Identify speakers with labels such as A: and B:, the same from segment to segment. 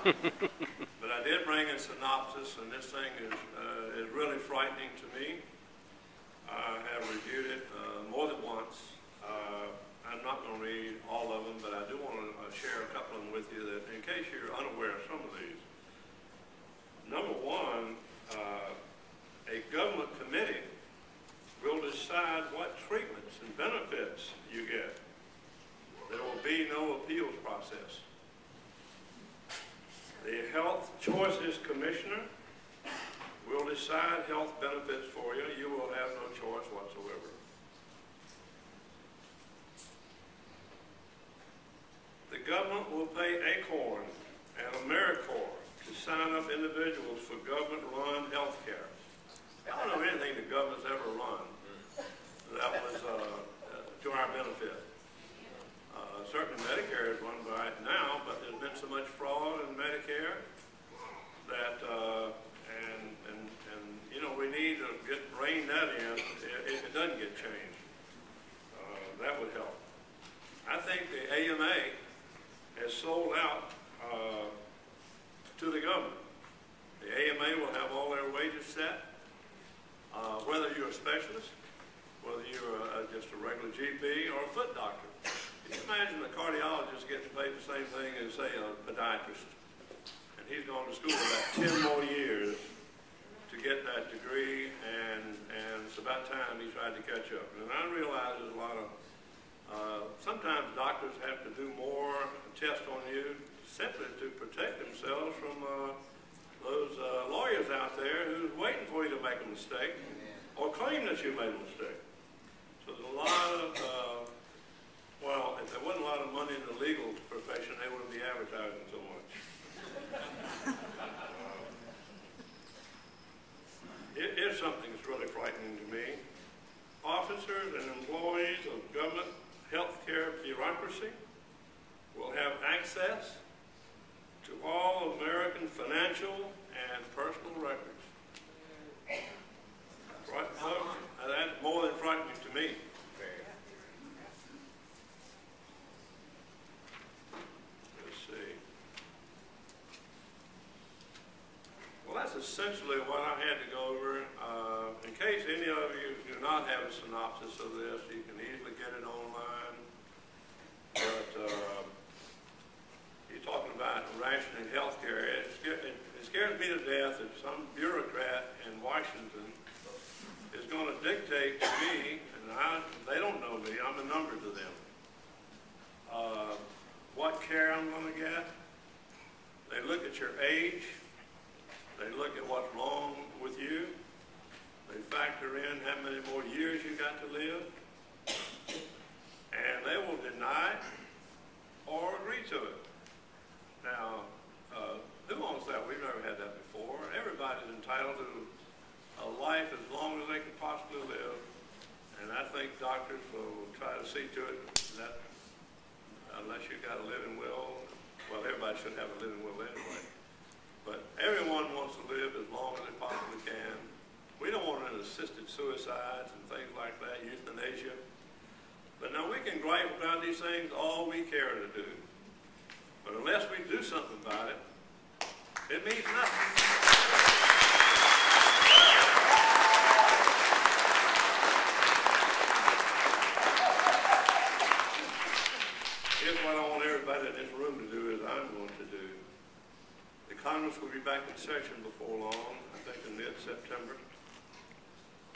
A: But I did bring a synopsis, and this thing is really frightening to me. I have reviewed it more than once. I'm not going to read all of them, but I do want to share a couple of them with you that, in case you're unaware of some of these. Number one, a government committee will decide what treatments and benefits you get. There will be no appeals process. The Health Choices Commissioner will decide health benefits for you. You will have no choice whatsoever. The government will pay ACORN and AmeriCorps to sign up individuals for government-run health care. I don't know anything the government's ever run that was to our benefit. Certainly Medicare is run by it now, but there's been so much fraud in Medicare that, and you know, we need to rein that in if it doesn't get changed. That would help. I think the AMA has sold out to the government. The AMA will have all their wages set, whether you're a specialist, whether you're just a regular GP or a foot doctor. Can you imagine a cardiologist gets paid the same thing as, say, a podiatrist? And he's gone to school about 10 more years to get that degree, and it's about time he tried to catch up. And I realize there's a lot of, sometimes doctors have to do more tests on you simply to protect themselves from those lawyers out there who's waiting for you to make a mistake or claim that you made a mistake. So there's a lot of, well, if there wasn't a lot of money in the legal profession, they wouldn't be advertising so much. Here's something that's really frightening to me. Officers and employees of government healthcare bureaucracy will have access to all American financial and personal records. Right, folks? That's more than frightening to me. Let's see. Well, that's essentially what I had to go over. In case any of you do not have a synopsis of this, you can easily get it online. But you're talking about rationing health care. It scares me to death that some bureaucrat in Washington is going to dictate to me, and they don't know me, I'm a number to them, what care I'm going to get. They look at your age. They look at what's wrong with you. They factor in how many more years you got to live. And they will deny it or agree to it. Now, who wants that? We've never had that before. Everybody's entitled to a life as long as they can possibly live. And I think doctors will try to see to it that unless you've got a living will, well, everybody should have a living will anyway. But everyone wants to live as long as they possibly can. We don't want any assisted suicides and things like that, euthanasia. But now we can gripe about these things all we care to do. But unless we do something about it, it means nothing. Here's what I want everybody in this room to do is I'm going to do. The Congress will be back in session before long, I think in mid-September.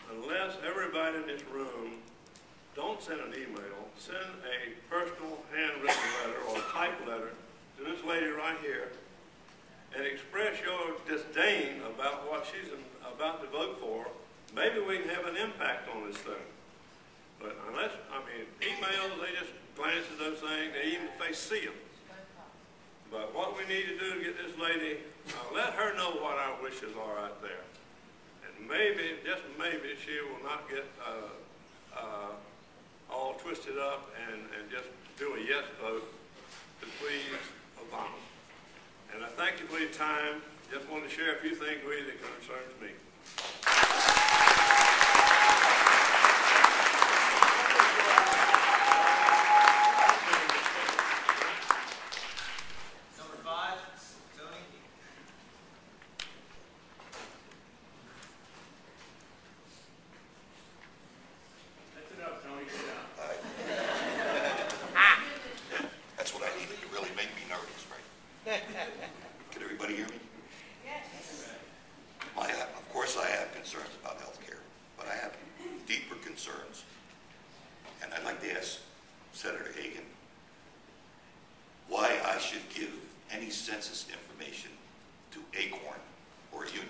A: Unless everybody in this room, don't send an email, send a personal handwritten letter or type letter to this lady right here and express your disdain about what she's about to vote for. Maybe we can have an impact on this thing. But unless, I mean, emails, they just glance at those things, even if they see them. But what we need to do to get this lady, let her know what our wishes are out there. And maybe, just maybe, she will not get all twisted up and just do a yes vote to please Obama. And I thank you for your time. Just want to share a few things with you that concerns me.
B: Number 5, zoning Can everybody hear me? Yes. Of course, I have concerns about health care, but I have deeper concerns. And I'd like to ask Senator Hagan why I should give any census information to Acorn or Union.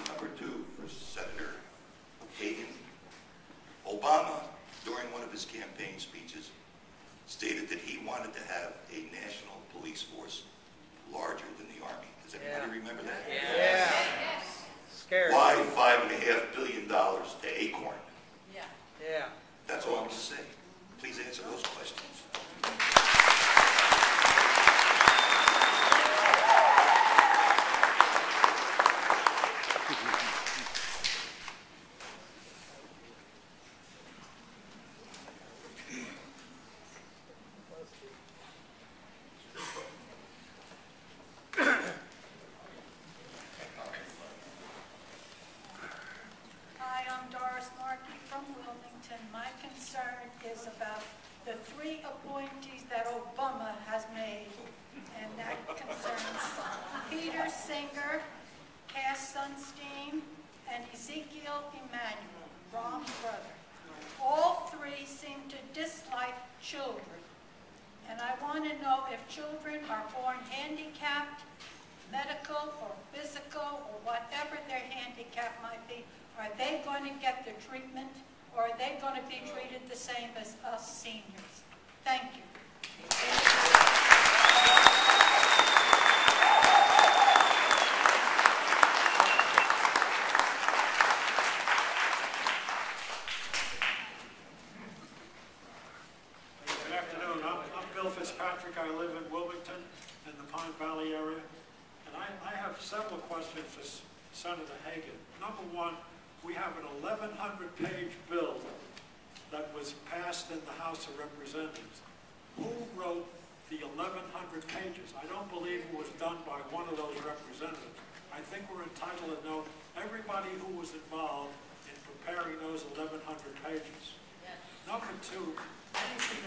B: Number two for Senator Hagan. Obama, during one of his campaign speeches, stated that he wanted to have a national police force larger than the Army. Does anybody remember that?
C: Yeah. Scary.
B: Why $5.5 billion to Acorn?
C: Yeah.
B: That's all I'm going to say. Please answer those questions.
D: Hi, I'm Doris Markey from Wilmington. My concern is about the 3 appointees that Obama has made, and that concerns Peter Singer, Cass Sunstein, and Ezekiel Emanuel, Rom's brother. All 3 seem to dislike children, and I want to know if children are born handicapped, medical or physical or whatever their handicap might be, are they going to get the treatment, or are they going to be treated the same as us seniors? Thank you.
E: Good afternoon. I'm Bill Fitzpatrick. I live in Wilmington in the Pine Valley area. And I have several questions for Senator Hagan. Number one, we have an 1,100-page bill that was passed in the House of Representatives. Who wrote the 1,100 pages? I don't believe it was done by one of those representatives. I think we're entitled to know everybody who was involved in preparing those 1,100 pages. Yes. Number two, anything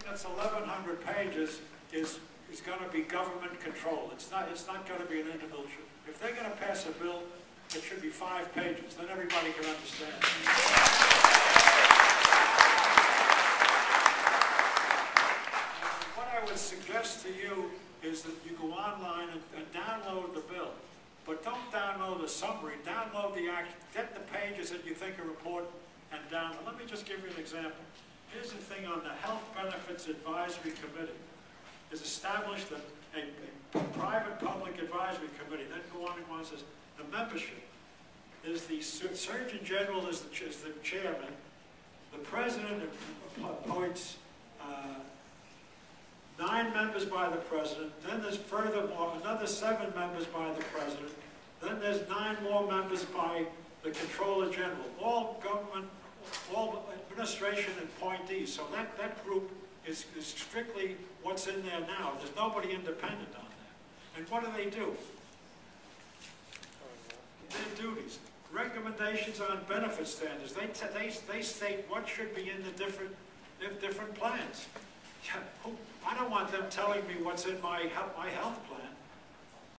E: that's 1,100 pages is going to be government control. It's not going to be an individual. If they're going to pass a bill, it should be 5 pages. Then everybody can understand. What I would suggest to you is that you go online and download the bill. But don't download a summary. Download the act. Get the pages that you think are important and download. Let me just give you an example. Here's the thing on the Health Benefits Advisory Committee. Is established a private public advisory committee. Then go on and go on and says the membership is the Surgeon General is the chairman. The president appoints 9 members by the president. Then there's furthermore another 7 members by the president. Then there's 9 more members by the Controller General. All government, all administration appointees. So that group is strictly what's in there now. There's nobody independent on that. And what do? Their duties. Recommendations on benefit standards. They state what should be in the different plans. I don't want them telling me what's in my health plan.